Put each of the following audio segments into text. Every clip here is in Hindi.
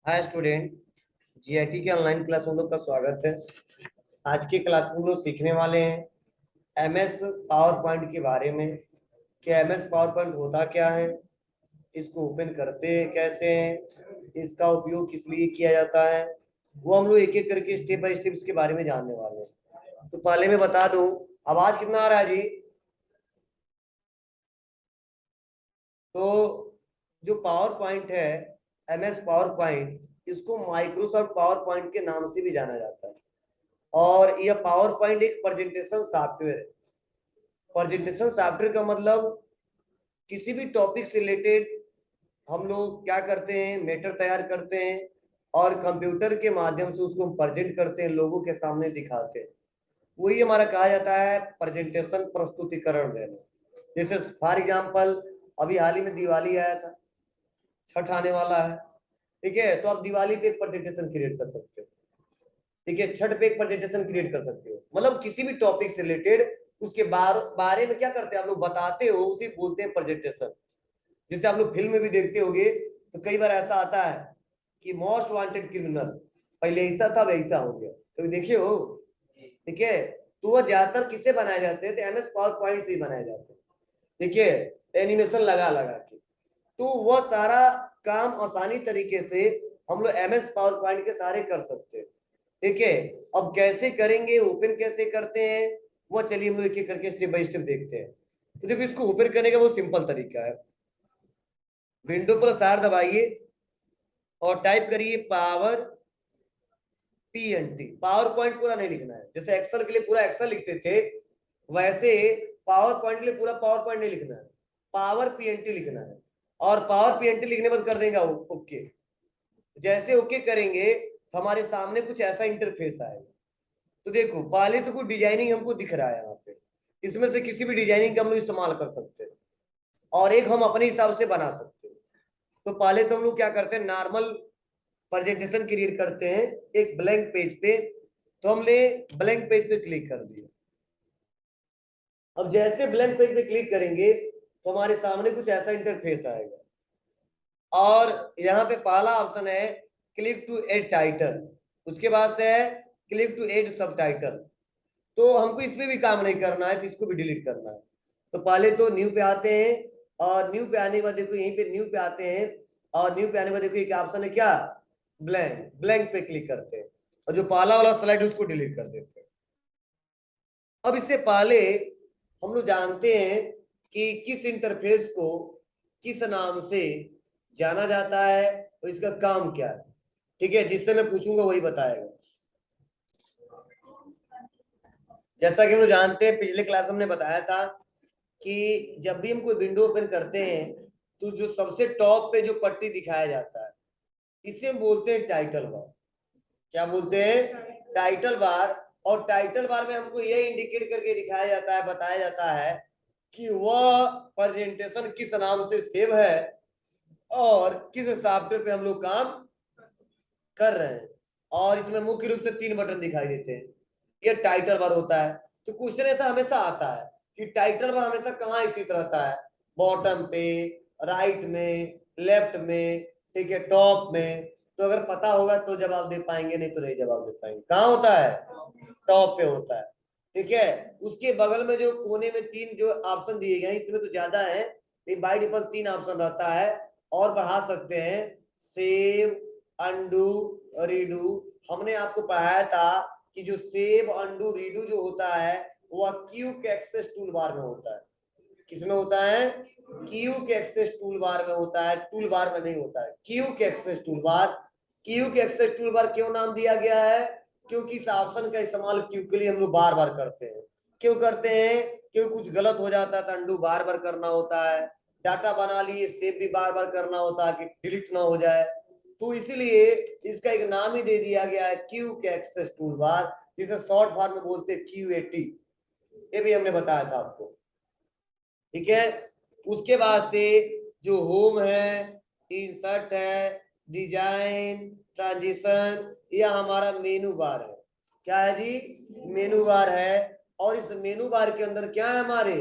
Hi student. जीआईटी के ऑनलाइन क्लास में लोग का स्वागत है। आज की क्लास में लोग सीखने वाले हैं एमएस पावर पॉइंट के बारे में कि एमएस पावर पॉइंट होता क्या है, इसको ओपन करते कैसे हैं, इसका उपयोग किस लिए किया जाता है। वो हम लोग एक एक करके स्टेप बाय स्टेप इसके बारे में जानने वाले हैं। तो पहले मैं बता दूं, आवाज कितना आ रहा है जी? तो जो पावर पॉइंट है, एमएस पावर पॉइंट, इसको माइक्रोसॉफ्ट पावर पॉइंट के नाम से भी जाना जाता है। और यह पावर पॉइंट एक प्रेजेंटेशन सॉफ्टवेयर है। प्रेजेंटेशन सॉफ्टवेयर का मतलब किसी भी टॉपिक से रिलेटेड हम लोग क्या करते हैं, मैटर तैयार करते हैं और कंप्यूटर के माध्यम से उसको हम प्रेजेंट करते हैं, लोगों के सामने दिखाते हैं। वही हमारा कहा जाता है प्रेजेंटेशन, प्रस्तुतिकरण देना। जैसे फॉर एग्जाम्पल अभी हाल ही में दिवाली आया था, छठ आने वाला है, ठीक है। तो आप दिवाली पे एक प्रेजेंटेशन क्रिएट कर सकते हो, ठीक है। छठ पे एक प्रेजेंटेशन क्रिएट कर सकते हो, मतलब किसी भी टॉपिक से रिलेटेड उसके बारे में क्या करते हैं आप लोग, बताते हो, उसी बोलते हैं प्रेजेंटेशन। जैसे आप लोग फिल्म में भी देखते होगे तो कई बार ऐसा आता है कि मोस्ट वांटेड क्रिमिनल, पहले ऐसा था वैसा हो गया, तो देखिए हो, ठीक है। तो वह ज्यादातर किससे बनाए जाते हैं, तो एमएस पावर पॉइंट से ही बनाए जाते हैं, ठीक है। एनिमेशन लगा लगा के, तो वह सारा काम आसानी तरीके से हम लोग एमएस पावर पॉइंट के सारे कर सकते हैं, ठीक है। अब कैसे करेंगे, ओपन कैसे करते हैं, वो चलिए हम लोग एक एक करके स्टेप बाय स्टेप देखते हैं। तो देखो, इसको ओपन करने का बहुत सिंपल तरीका है। विंडो पर सार दबाइए और टाइप करिए पावर पीएनटी। पावर पॉइंट पूरा नहीं लिखना है, जैसे एक्सेल के लिए पूरा एक्सेल लिखते थे वैसे पावर पॉइंट के लिए पूरा पावर पॉइंट नहीं लिखना है, पावर पीएनटी लिखना है। और पावर पीएनटी लिखने पर कर देंगे ओके। जैसे ओके करेंगे तो हमारे सामने कुछ ऐसा इंटरफेस आएगा। तो देखो, पहले से कुछ डिजाइनिंग हमको दिख रहा है यहाँ पे, इसमें से किसी भी डिजाइनिंग का हम लोग इस्तेमाल कर सकते हैं और एक हम अपने हिसाब से बना सकते हैं। तो पहले तो हम लोग क्या करते हैं, नॉर्मल प्रेजेंटेशन क्रिएट करते हैं एक ब्लैंक पेज पे। तो हमने ब्लैंक पेज पे क्लिक कर दिया। अब जैसे ब्लैंक पेज पे क्लिक करेंगे तो हमारे सामने कुछ ऐसा इंटरफेस आएगा और यहाँ पे पहला ऑप्शन है क्लिक टू एड टाइटल, उसके बाद से है क्लिक टू एड सब टाइटल। तो हमको इसमें भी काम नहीं करना है, तो इसको भी डिलीट करना है। तो पहले तो न्यू पे आते हैं और न्यू पे आने के बाद देखो यहीं पे न्यू पे आते हैं और न्यू पे आने के बाद देखो एक ऑप्शन है क्या, ब्लैंक। ब्लैंक पे क्लिक करते हैं और जो पहला वाला स्लाइड उसको डिलीट कर देते हैं। अब इससे पहले हम लोग जानते हैं कि किस इंटरफेस को किस नाम से जाना जाता है और इसका काम क्या है, ठीक है। जिससे मैं पूछूंगा वही बताएगा। जैसा कि हम लोग जानते हैं, पिछले क्लास हमने बताया था कि जब भी हम कोई विंडो ओपन करते हैं तो जो सबसे टॉप पे जो पट्टी दिखाया जाता है इसे हम बोलते हैं टाइटल बार। क्या बोलते हैं, टाइटल बार। और टाइटल बार में हमको यह इंडिकेट करके दिखाया जाता है, बताया जाता है कि वह प्रेजेंटेशन किस नाम से सेव है और किस सॉफ्टवेयर पे हम लोग काम कर रहे हैं। और इसमें मुख्य रूप से 3 बटन दिखाई देते हैं, ये टाइटल बार होता है। तो क्वेश्चन ऐसा हमेशा आता है कि टाइटल बार हमेशा कहाँ स्थित रहता है, बॉटम पे, राइट में, लेफ्ट में, ठीक है, टॉप में। तो अगर पता होगा तो जवाब दे पाएंगे, नहीं तो नहीं जवाब दे पाएंगे। कहाँ होता है, टॉप पे होता है, ठीक है। उसके बगल में जो कोने में 3 जो ऑप्शन दिए गए हैं, इसमें तो ज्यादा है, लेकिन बाय डिफॉल्ट 3 ऑप्शन रहता है। और बढ़ा सकते हैं, सेव, अंडू, रीडू। हमने आपको पढ़ाया था कि जो सेव, अंडू, रीडू जो होता है वह क्यूक एक्सेस टूल बार में होता है। किसमें होता है, क्यूक एक्सेस टूल बार में होता है, टूल बार में नहीं होता है। Quick access tool bar, quick access tool bar क्यों नाम दिया गया है, क्योंकि इस ऑप्शन का इस्तेमाल क्यू के लिए हम लोग बार बार करते हैं। क्यों करते हैं, क्योंकि कुछ गलत हो जाता है तो अंडू बार बार करना होता है, डाटा बना लिए सेव भी बार बार करना होता है कि डिलीट ना हो जाए। तो इसीलिए इसका एक नाम ही दे दिया गया है क्यूक एक्सेस टूल बार, जिसे शॉर्ट फॉर्म में बोलते हैं क्यूएटी। ये भी हमने बताया था आपको, ठीक है। उसके बाद से जो होम है, इंसर्ट है, डिजाइन, ट्रांजिशन, यह हमारा मेनू बार है। क्या है जी, मेनू बार है। और इस मेनू बार के अंदर क्या है हमारे,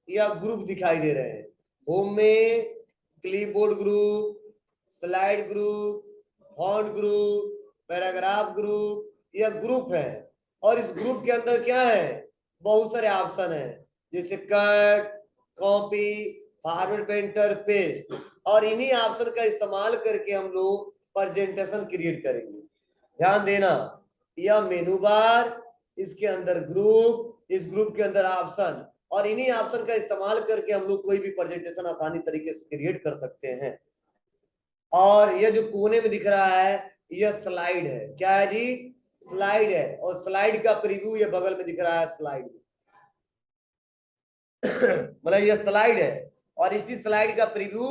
यह ग्रुप दिखाई दे रहे हैं। होम में clipboard group, slide group, font group, paragraph group, यह ग्रुप है। और इस ग्रुप के अंदर क्या है, बहुत सारे ऑप्शन है, जैसे cut, copy, forward, painter, paste. और इन्हीं ऑप्शन का इस्तेमाल करके हम लोग प्रेजेंटेशन क्रिएट करेंगे। ध्यान देना, यह मेनू बार, इसके अंदर ग्रुप, इस ग्रुप के अंदर ऑप्शन, और इन्हीं ऑप्शन का इस्तेमाल करके हम लोग कोई भी प्रेजेंटेशन आसानी तरीके से क्रिएट कर सकते हैं। और यह जो कोने में दिख रहा है, यह स्लाइड है। क्या है जी, स्लाइड है। और स्लाइड का प्रीव्यू ये बगल में दिख रहा है, स्लाइड मतलब यह स्लाइड है। और इसी स्लाइड का प्रीव्यू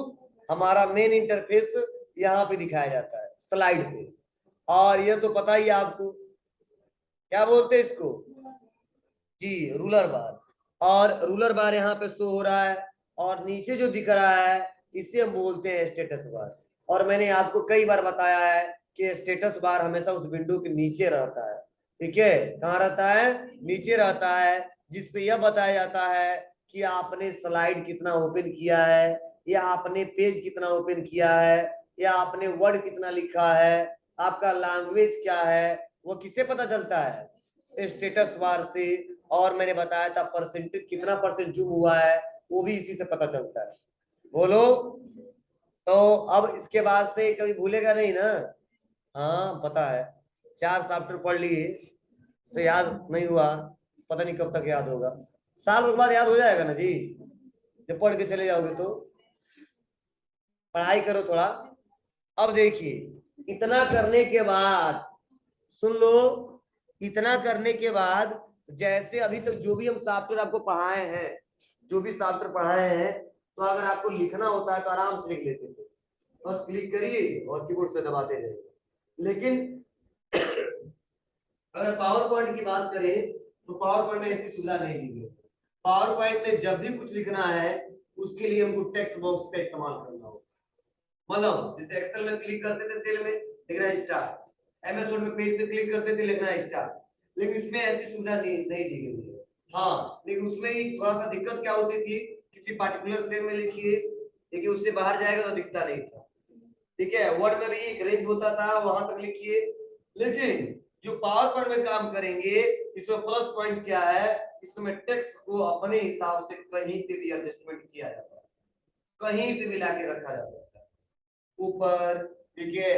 हमारा मेन इंटरफेस यहाँ पे दिखाया जाता है, स्लाइड पे। और यह तो पता ही आपको, क्या बोलते हैं इसको जी, रूलर बार। और रूलर बार यहाँ पे शो हो रहा है, और नीचे जो दिख रहा है इसे हम बोलते हैं स्टेटस बार। और मैंने आपको कई बार बताया है कि स्टेटस बार हमेशा उस विंडो के नीचे रहता है। ठीक है, कहाँ रहता है, नीचे रहता है, जिसपे यह बताया जाता है कि आपने स्लाइड कितना ओपन किया है, या आपने पेज कितना ओपन किया है, या आपने वर्ड कितना लिखा है, आपका लैंग्वेज क्या है, वो किससे पता चलता है, स्टेटस बार से। और मैंने बताया था परसेंटेज कितना परसेंट जूम हुआ है, वो भी इसी से पता चलता है। बोलो, तो अब इसके बाद से कभी भूलेगा नहीं ना। हाँ पता है, 4 सॉफ्टवेयर पढ़ लिए तो याद नहीं हुआ, पता नहीं कब तक याद होगा। साल भर बाद याद हो जाएगा ना जी, जब पढ़ के चले जाओगे तो। पढ़ाई करो थोड़ा। अब देखिए, इतना करने के बाद, सुन लो, इतना करने के बाद जैसे अभी तक जो भी हम सॉफ्टवेयर आपको पढ़ाए हैं, जो भी सॉफ्टवेयर पढ़ाए हैं, तो अगर आपको लिखना होता है तो आराम से लिख लेते थे, बस क्लिक करिए और कीबोर्ड से दबाते रहिए। लेकिन अगर पावर पॉइंट की बात करें तो पावर पॉइंट में ऐसी सुविधा नहीं दी गई। पावर पॉइंट में जब भी कुछ लिखना है उसके लिए हमको टेक्स्ट बॉक्स का इस्तेमाल करना होगा। मतलब जैसे एक्सेल में क्लिक करते थे, सेल में लिखना स्टार, एमएस वर्ड में पेज पे क्लिक करते थे, लिखना स्टार। लेकिन इसमें ऐसी सुविधा नहीं दी गई है। हाँ, लेकिन उसमें एक थोड़ा सा दिक्कत क्या होती थी, किसी पर्टिकुलर सेल में लिखिए, लेकिन उससे बाहर जाएगा तो दिखता नहीं था। ठीक है, वर्ड में भी एक रेंज होता था, वहां तक लिखिए। लेकिन जो पावर पॉइंट में काम करेंगे, इसमें प्लस पॉइंट क्या है, इसमें टेक्स्ट को अपने हिसाब से कहीं पे भी एडजस्टमेंट किया जा सकता है, कहीं पे भी लाके रखा जा सकता है, ऊपर, ठीक है,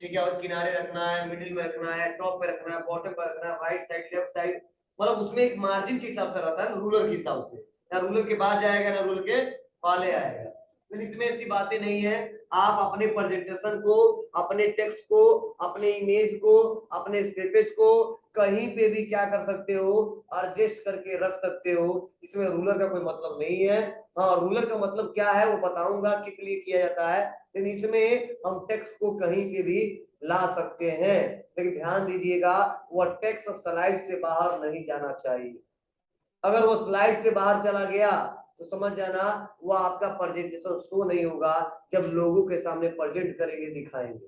ठीक है, और किनारे रखना है, मिडिल में रखना है, टॉप पे रखना है, बॉटम पे रखना है, राइट साइड, लेफ्ट साइड। मतलब उसमें एक मार्जिन के हिसाब से रहता है, रूलर के हिसाब से, ना रूलर के बाद जाएगा ना रूलर के पहले आएगा। लेकिन इसमें ऐसी बातें नहीं है। आप अपने प्रेजेंटेशन को, अपने टेक्स्ट को, अपने इमेज को, अपने स्निपेज को कहीं पे भी क्या कर सकते हो, एडजस्ट करके रख सकते हो। इसमें रूलर का कोई मतलब नहीं है। हाँ, रूलर का मतलब क्या है वो बताऊंगा किस लिए किया जाता है, लेकिन इसमें हम टेक्स्ट को कहीं पे भी ला सकते हैं। लेकिन ध्यान दीजिएगा, वह टेक्स्ट स्लाइड से बाहर नहीं जाना चाहिए। अगर वो स्लाइड से बाहर चला गया तो समझ जाना वो आपका प्रेजेंटेशन शो नहीं होगा, जब लोगों के सामने प्रेजेंट करेंगे, दिखाएंगे।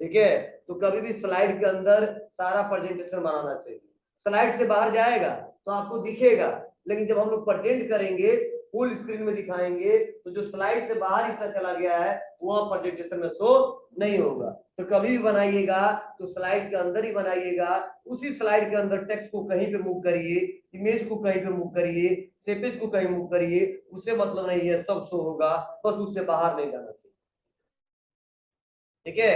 ठीक है, तो कभी भी स्लाइड के अंदर सारा प्रेजेंटेशन बनाना चाहिए। स्लाइड से बाहर जाएगा तो आपको दिखेगा, लेकिन जब हम लोग प्रेजेंट करेंगे, फुल स्क्रीन में दिखाएंगे, तो जो स्लाइड से बाहर हिस्सा चला गया है वह प्रेजेंटेशन में शो नहीं होगा। तो कभी भी बनाइएगा तो स्लाइड के अंदर ही बनाइएगा, उसी स्लाइड के अंदर टेक्स्ट को कहीं पे मूव करिए, इमेज को कहीं पे मूव करिए, सेपेज को कहीं मूव करिए, उससे मतलब नहीं है, सब शो होगा, बस उससे बाहर नहीं जाना चाहिए। ठीक है,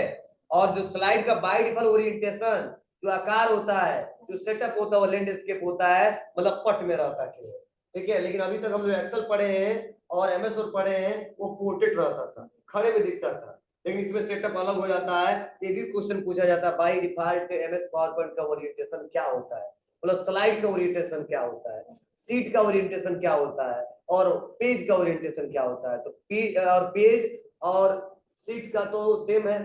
और जो स्लाइड का बाय डिफॉल्ट ओरिएंटेशन, जो आकार होता है, जो सेटअप होता है, वो लैंडस्केप होता है, मतलब पट में रहता है। ठीक है, लेकिन अभी तक हम जो एक्सेल पढ़े हैं और एमएस वर्ड पढ़े हैं वो पोर्ट्रेट रहता था, खड़े में दिखता था। लेकिन इसमें सेटअप अलग हो जाता है। ये भी क्वेश्चन पूछा जाता है, बाय डिफॉल्ट एमएस पावरपॉइंट का ओरिएंटेशन क्या होता है, मतलब स्लाइड का ओरिएंटेशन क्या होता है, सीट का ओरिएंटेशन क्या होता है, और पेज का ओरिएंटेशन क्या होता है। तो पेज और सीट का तो सेम है,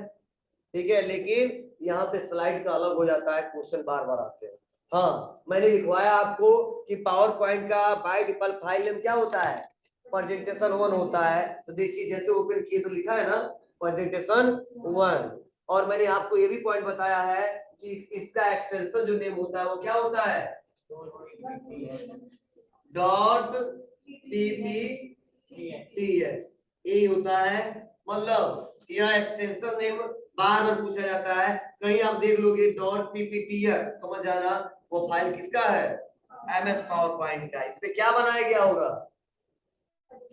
ठीक है, लेकिन यहाँ पे स्लाइड का अलग हो जाता है, क्वेश्चन बार बार आते हैं। हाँ, मैंने लिखवाया आपको कि पावर पॉइंट का बाय डिफॉल्ट फाइल नेम क्या होता है, प्रेजेंटेशन 1 होता है। तो देखिए जैसे ओपन किए तो लिखा है ना प्रेजेंटेशन 1। और मैंने आपको ये भी पॉइंट बताया है कि इसका एक्सटेंशन जो नेम होता है वो क्या होता है, डॉट py टीएक्स, ये होता है मतलब यह एक्सटेंशन नेम बार बार पूछा जाता है। कहीं आप देख लोगे डॉट पीपीटीएक्स, समझ जाना वो फाइल किसका है, एमएस पावर पॉइंट का। इस पे क्या बनाया गया होगा,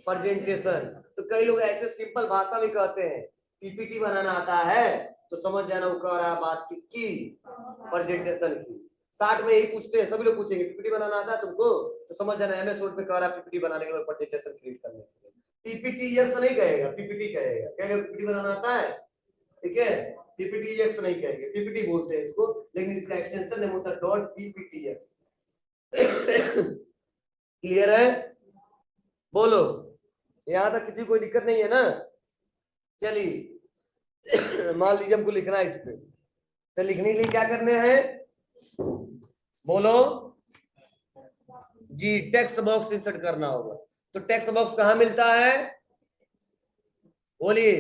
प्रेजेंटेशन। तो कई लोग ऐसे सिंपल भाषा में कहते हैं पीपीटी बनाना आता है, तो समझ जाना वो कह रहा है बात किसकी, प्रेजेंटेशन की। 60 में यही पूछते हैं, सभी लोग पूछेंगे पीपीटी बनाना आता है तुमको, तो समझ जाना एमएस वर्ड पे कह रहा है पीपीटी बनाने के लिए, प्रेजेंटेशन क्रिएट करने के लिए। पीपीटीएक्स नहीं कहेगा, पीपीटी कहेगा। कहेगा पीपीटी बनाना आता है, ठीक है, पीपीटीएक्स नहीं कहेंगे, पीपीटी बोलते हैं इसको, लेकिन इसका एक्सटेंशन नेम होता है डॉट पीपीटीएक्स। क्लियर है, बोलो, यहां तक किसी कोई दिक्कत नहीं है ना। चलिए मान लीजिए हमको लिखना है इस पे, तो लिखने के लिए क्या करने हैं, बोलो जी, टेक्स्ट बॉक्स इंसर्ट करना होगा। तो टेक्स्ट बॉक्स कहां मिलता है, बोलिए,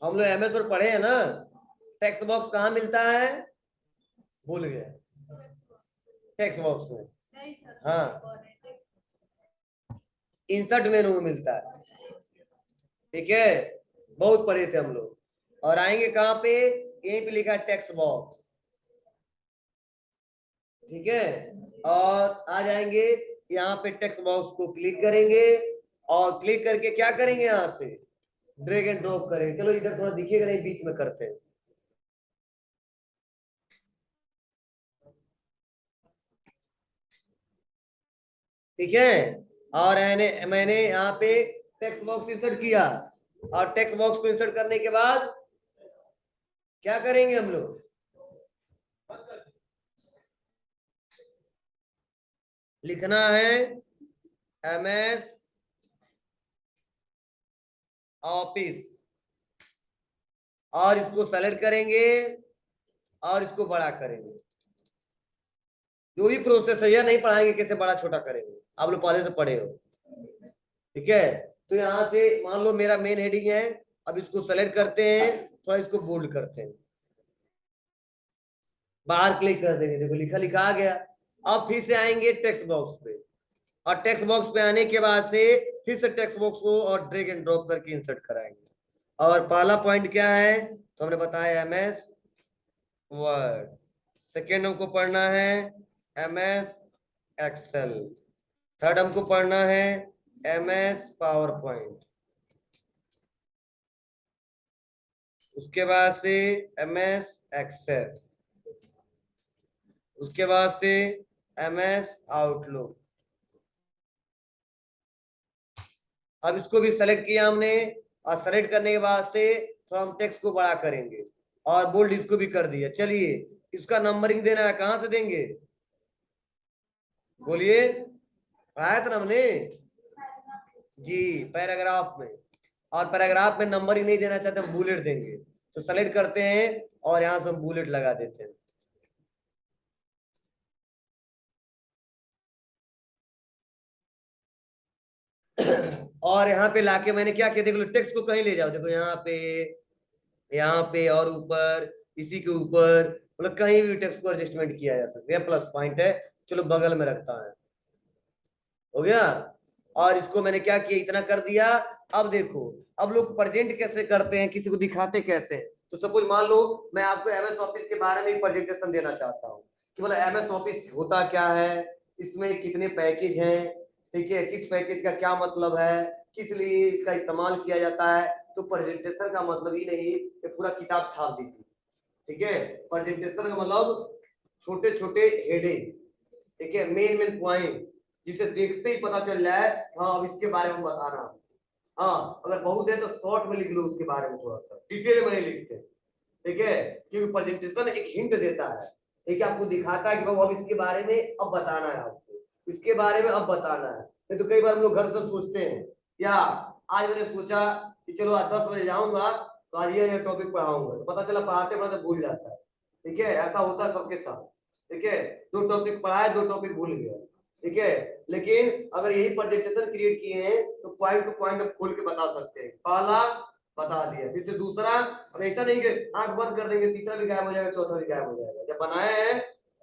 हम लोग एमएस वर्ड पढ़े हैं ना, टेक्स्ट बॉक्स कहां मिलता है, भूल गए, टेक्स्ट बॉक्स में, हाँ, इंसर्ट मेनू में मिलता है, ठीक है, बहुत पढ़े थे हम लोग। और आएंगे कहां पे, यहीं पे लिखा है टेक्स्ट बॉक्स, ठीक है, और आ जाएंगे यहाँ पे टेक्स्ट बॉक्स को क्लिक करेंगे, और क्लिक करके क्या करेंगे, यहां से ड्रैग एंड ड्रॉप करेंगे। चलो इधर थोड़ा दिखेगा नहीं, बीच में करते हैं, ठीक है। और मैंने यहाँ पे टेक्स्ट बॉक्स इंसर्ट किया, और टेक्स्ट बॉक्स को इंसर्ट करने के बाद क्या करेंगे हम लोग, लिखना है एमएस ऑफिस, और इसको सेलेक्ट करेंगे और इसको बड़ा करेंगे। जो भी प्रोसेस है, यह नहीं पढ़ाएंगे कैसे बड़ा छोटा करेंगे, आप लोग पहले से पढ़े हो, ठीक है। तो यहां से मान लो मेरा मेन हेडिंग है, अब इसको सेलेक्ट करते हैं, थोड़ा इसको बोल्ड करते हैं, बाहर क्लिक कर देंगे, देखो लिखा लिखा आ गया। अब फिर से आएंगे टेक्स्ट बॉक्स पे, और टेक्स्ट बॉक्स पे आने के बाद से फिर से टेक्स्ट बॉक्स को और ड्रैग एंड ड्रॉप करके इंसर्ट कराएंगे। और पहला पॉइंट क्या है, तो हमने बताया एमएस वर्ड, सेकेंड हमको पढ़ना है एमएस एक्सेल, थर्ड हमको पढ़ना है एमएस पावर पॉइंट, उसके बाद से एमएस एक्सेस, उसके बाद से एमएस आउटलुक। अब इसको भी सेलेक्ट किया हमने, और सेलेक्ट करने के बाद से तो हम टेक्स्ट को बड़ा करेंगे, और बोल्ड इसको भी कर दिया। चलिए इसका नंबरिंग देना है, कहां से देंगे, बोलिए, पढ़ाया था ना हमने जी, पैराग्राफ में। और पैराग्राफ में नंबरिंग नहीं देना चाहते हम बुलेट देंगे, तो सेलेक्ट करते हैं और यहां से हम बुलेट लगा देते हैं। और यहाँ पे लाके मैंने क्या किया, देख लो टेक्स्ट को कहीं ले जाओ, देखो यहाँ पे और ऊपर, इसी के ऊपर, मतलब कहीं भी टेक्स्ट को एडजस्टमेंट किया जा सकता है, प्लस पॉइंट है। चलो बगल में रखता है, हो गया। और इसको मैंने क्या किया, इतना कर दिया। अब देखो, अब लोग प्रेजेंट कैसे करते हैं, किसी को दिखाते कैसे हैं। तो सपोज मान लो मैं आपको एमएस ऑफिस के बारे में प्रेजेंटेशन देना चाहता हूँ, कि मतलब एमएस ऑफिस होता क्या है, इसमें कितने पैकेज हैं, ठीक है, किस पैकेज का क्या मतलब है, किस लिए इसका इस्तेमाल किया जाता है। तो प्रेजेंटेशन का मतलब ही नहीं कि पूरा किताब छाप दीजिए, ठीक है। प्रेजेंटेशन का मतलब छोटे छोटे हेडिंग, ठीक है, मेन मेन पॉइंट, जिसे देखते ही पता चल जाए हाँ अब इसके बारे में बता रहा हूँ। हाँ अगर बहुत है तो शॉर्ट में लिख लो उसके बारे में, थोड़ा सा डिटेल में नहीं लिखते, ठीक है, क्योंकि प्रेजेंटेशन एक हिंट देता है, एक आपको दिखाता है कि अब इसके बारे में अब बताना है आपको, इसके बारे में अब बताना है। नहीं तो कई बार हम लोग घर से सोचते हैं, या आज मैंने सोचा कि चलो आज 10 बजे जाऊंगा तो आज ये टॉपिक पढ़ाऊंगा, तो पता चला पढ़ाते पढ़ाते भूल जाता है, ठीक है, ऐसा होता है सबके साथ, ठीक है, 2 टॉपिक पढ़ाए 2 टॉपिक भूल गया, ठीक है। लेकिन अगर यही प्रेजेंटेशन क्रिएट किए हैं तो पॉइंट टू पॉइंट हम खोल के बता सकते हैं, पहला बता दिया, फिर से दूसरा, अब ऐसा नहीं कि आंख बंद कर देंगे तीसरा भी गायब हो जाएगा चौथा भी गायब हो जाएगा। जब बनाए हैं,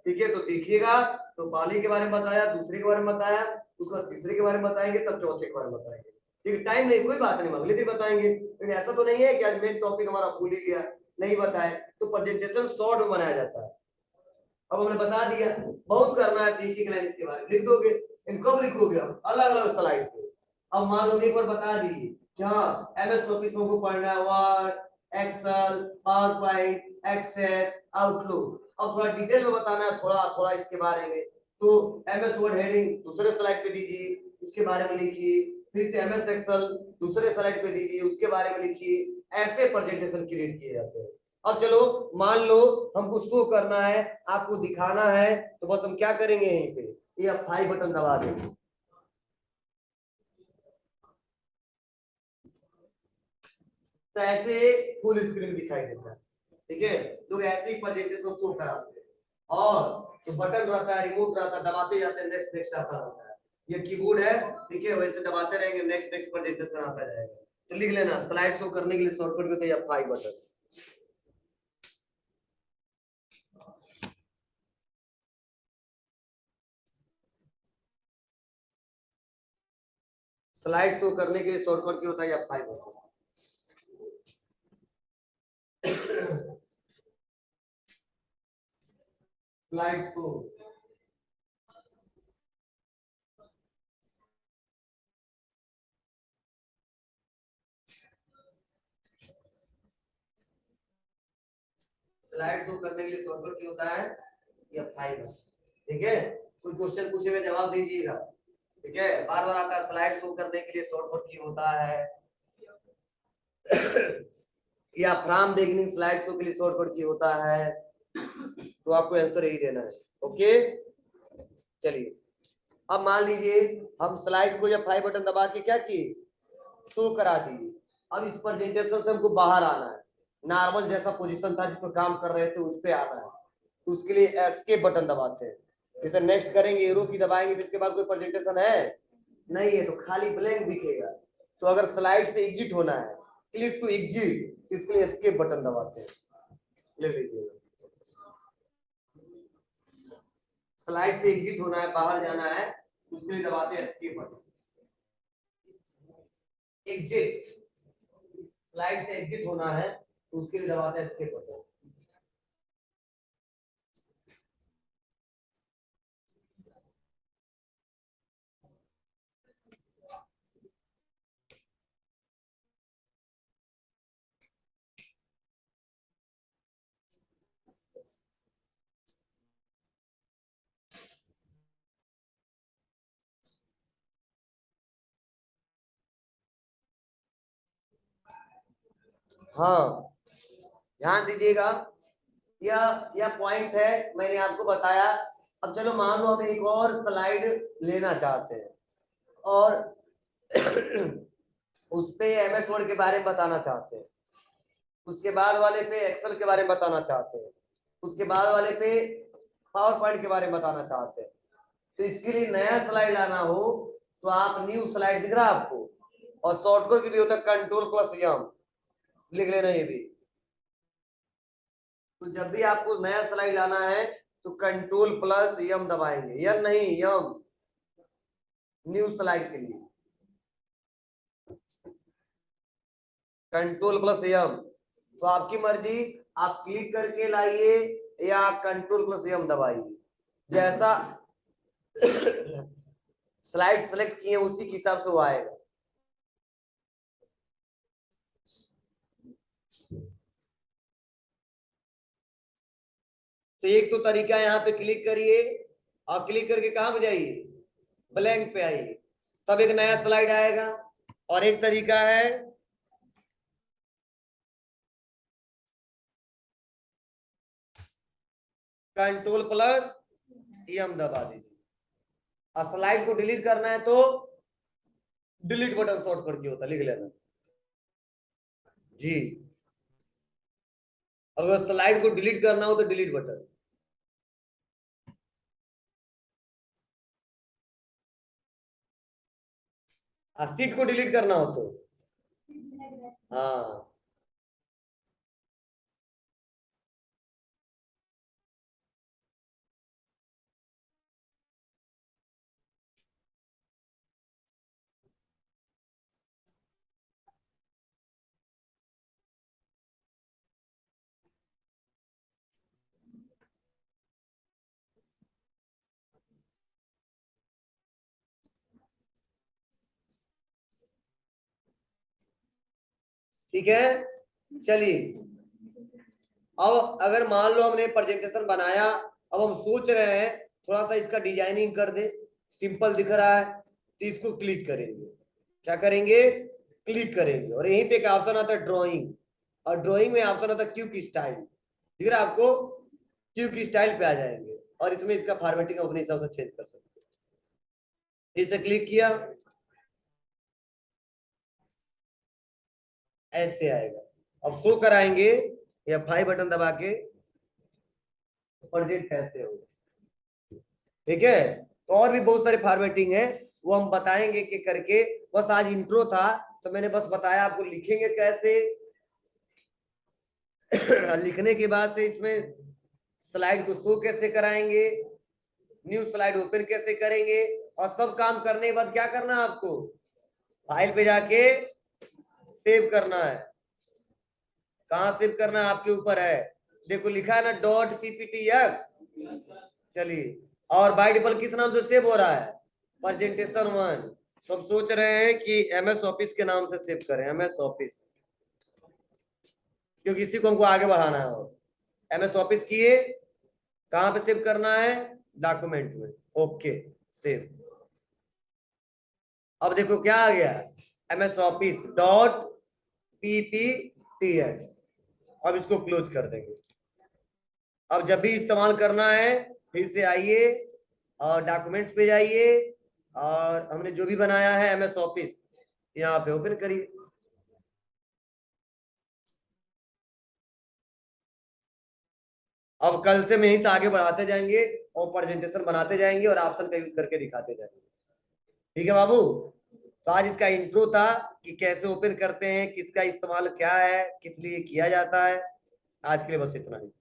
ठीक है, तो देखिएगा, तो पहले के बारे में बताया, दूसरे के बारे में बताया, उसके बाद तीसरे के बारे में बताएंगे, तब चौथे के बारे में बताएंगे। ठीक है, टाइम नहीं, कोई बात नहीं, हम अगले दिन बताएंगे, लेकिन ऐसा तो नहीं है कि आज मेन टॉपिक हमारा भूल ही गया, नहीं बताए। तो प्रेजेंटेशन शॉर्ट में बनाया जाता है। अब हमने बता दिया, बहुत करना है, एक एक लाइन इसके बारे में लिख दोगे। इन कब लिखोगे? अब अलग अलग स्लाइड पे। अब मान लो एक बार बता दीजिए कि हाँ एमएस ऑफिस में को पढ़ना है, Word, Excel, PowerPoint, Access, Outlook. अब थोड़ा डिटेल में बताना है, थोड़ा थोड़ा इसके बारे में, तो एमएस वर्ड हेडिंग दूसरे स्लाइड पे दीजिए, इसके बारे में लिखिए। फिर से एमएस एक्सेल दूसरे स्लाइड पे दीजिए, उसके बारे में लिखिए। ऐसे प्रेजेंटेशन क्रिएट किए जाते हैं। अब चलो मान लो हमको शो करना है, आपको दिखाना है, तो बस हम क्या करेंगे, यहीं पे ये F5 बटन दबा देंगे। तो ऐसे फुल स्क्रीन दिखाई देता है। ठीक है, लोग ऐसे ही प्रेजेंटेशन शो कराते हैं। और जो बटन रहता है, रिमोट रहता है, दबाते जाते हैं, नेक्स्ट नेक्स्ट आता रहता है। ये कीबोर्ड है, ठीक है, वैसे दबाते रहेंगे, नेक्स्ट नेक्स्ट प्रेजेंटेशन आता जाएगा। तो लिख लेना, स्लाइड शो करने के लिए शॉर्टकट होता है F5 बटन। स्लाइड शो करने के लिए शॉर्टकट क्या होता है F5 button. Slide show, slide show करने के लिए शॉर्टकट क्या होता है F5। ठीक है, कोई क्वेश्चन पूछेगा जवाब दीजिएगा। ठीक है, बार बार आता है, स्लाइड शो करने के लिए शॉर्टकट की होता है या फ्रॉम बिगिनिंग स्लाइड शो के लिए शॉर्टकट की होता है। तो आपको आंसर यही देना है। ओके, चलिए अब मान लीजिए हम स्लाइड को या फाइव बटन दबा के क्या किए, शो करा दिए। अब इस प्रेजेंटेशन से हमको बाहर आना है, नॉर्मल जैसा पोजीशन था जिस पर काम कर रहे थे उस पे आना है। तो उसके लिए एस्केप बटन दबाते हैं। जैसे नेक्स्ट करेंगे, एरो की दबाएंगे, तो इसके बाद कोई प्रेजेंटेशन है नहीं है, तो खाली ब्लैंक दिखेगा। तो अगर स्लाइड से एग्जिट होना है, क्लिक टू एग्जिट, इसके लिए एस्केप बटन दबाते हैं। ले लीजिए, स्लाइड से एग्जिट होना है, बाहर जाना है, उसके लिए दबाते हैं एस्केप बटन। एग्जिट, स्लाइड से एग्जिट होना है तो उसके लिए दबाते हैं एस्केप बटन। हाँ, ध्यान दीजिएगा, यह पॉइंट है, मैंने आपको बताया। अब चलो मान लो हम एक और स्लाइड लेना चाहते हैं और उस पे एमएस वर्ड के बारे में बताना चाहते हैं, उसके बाद वाले पे एक्सेल के बारे में बताना चाहते हैं, उसके बाद वाले पे पावर पॉइंट के बारे में बताना चाहते हैं। तो इसके लिए नया स्लाइड लाना हो तो आप न्यू स्लाइड दिख रहा है आपको, और शॉर्टकट की भी होता है कंट्रोल प्लस यम, लिख लेना ये भी। तो जब भी आपको नया स्लाइड लाना है तो कंट्रोल प्लस यम दबाएंगे, यम नहीं यम, न्यू स्लाइड के लिए कंट्रोल प्लस यम। तो आपकी मर्जी, आप क्लिक करके लाइए या कंट्रोल प्लस यम दबाइए, जैसा स्लाइड सेलेक्ट किए उसी के हिसाब से वो आएगा। तो एक तो तरीका यहाँ पे क्लिक करिए और क्लिक करके कहां पे जाइए, ब्लैंक पे आइए, तब एक नया स्लाइड आएगा। और एक तरीका है कंट्रोल प्लस यम दबा दीजिए। और स्लाइड को डिलीट करना है तो डिलीट बटन शॉर्टकट की होता है, लिख लेना जी। अगर स्लाइड को डिलीट करना हो तो डिलीट बटन। सीट को डिलीट करना हो तो हाँ, ठीक है, चलिए अब अगर मान लो हमने प्रेजेंटेशन बनाया, अब हम सोच रहे हैं थोड़ा सा इसका डिजाइनिंग कर दे, सिंपल दिख रहा है तो इसको क्लिक करेंगे। क्या करेंगे? क्लिक करेंगे और यहीं पे एक ऑप्शन आता है ड्राइंग, और ड्राइंग में ऑप्शन आता है क्यूक स्टाइल। दिख रहा है आपको? क्यूक स्टाइल पे आ जाएंगे और इसमें इसका फॉर्मेटिंग अपने हिसाब से चेंज कर सकते हैं। इसे क्लिक किया, ऐसे आएगा। अब शो कराएंगे या फाइव बटन दबा के प्रेजेंट कैसे होगा। ठीक है, तो और भी बहुत सारे फॉर्मेटिंग है, वो हम बताएंगे कि करके। बस आज इंट्रो था तो मैंने बस बताया आपको लिखेंगे कैसे। लिखने के बाद से इसमें स्लाइड को शो कैसे कराएंगे, न्यू स्लाइड ओपन कैसे करेंगे, और सब काम करने के बाद क्या करना है आपको, फाइल पे जाके सेव करना है। कहाँ सेव करना है आपके ऊपर है, देखो लिखा है ना .pptx। चलिए, और बाय डिफॉल्ट किस नाम से सेव हो रहा है, प्रेजेंटेशन 1। तो हम सोच रहे हैं कि MS ऑफिस के नाम से सेव करें, MS ऑफिस, क्योंकि इसी को हमको आगे बढ़ाना है। और MS ऑफिस किए, कहां पे सेव करना है, डॉक्यूमेंट में। Okay, save. अब देखो क्या आ गया, MS ऑफिस .pptx। अब इसको क्लोज कर देंगे। अब जब भी इस्तेमाल करना है फिर से आइए और डॉक्यूमेंट्स पे जाइए, और हमने जो भी बनाया है MS ऑफिस यहाँ पे ओपन करिए। अब कल से मैं यहीं से आगे बढ़ाते जाएंगे और प्रेजेंटेशन बनाते जाएंगे और ऑप्शन का यूज करके दिखाते जाएंगे। ठीक है बाबू, तो आज इसका इंट्रो था कि कैसे ओपन करते हैं, किसका इस्तेमाल क्या है, किस लिए किया जाता है। आज के लिए बस इतना ही।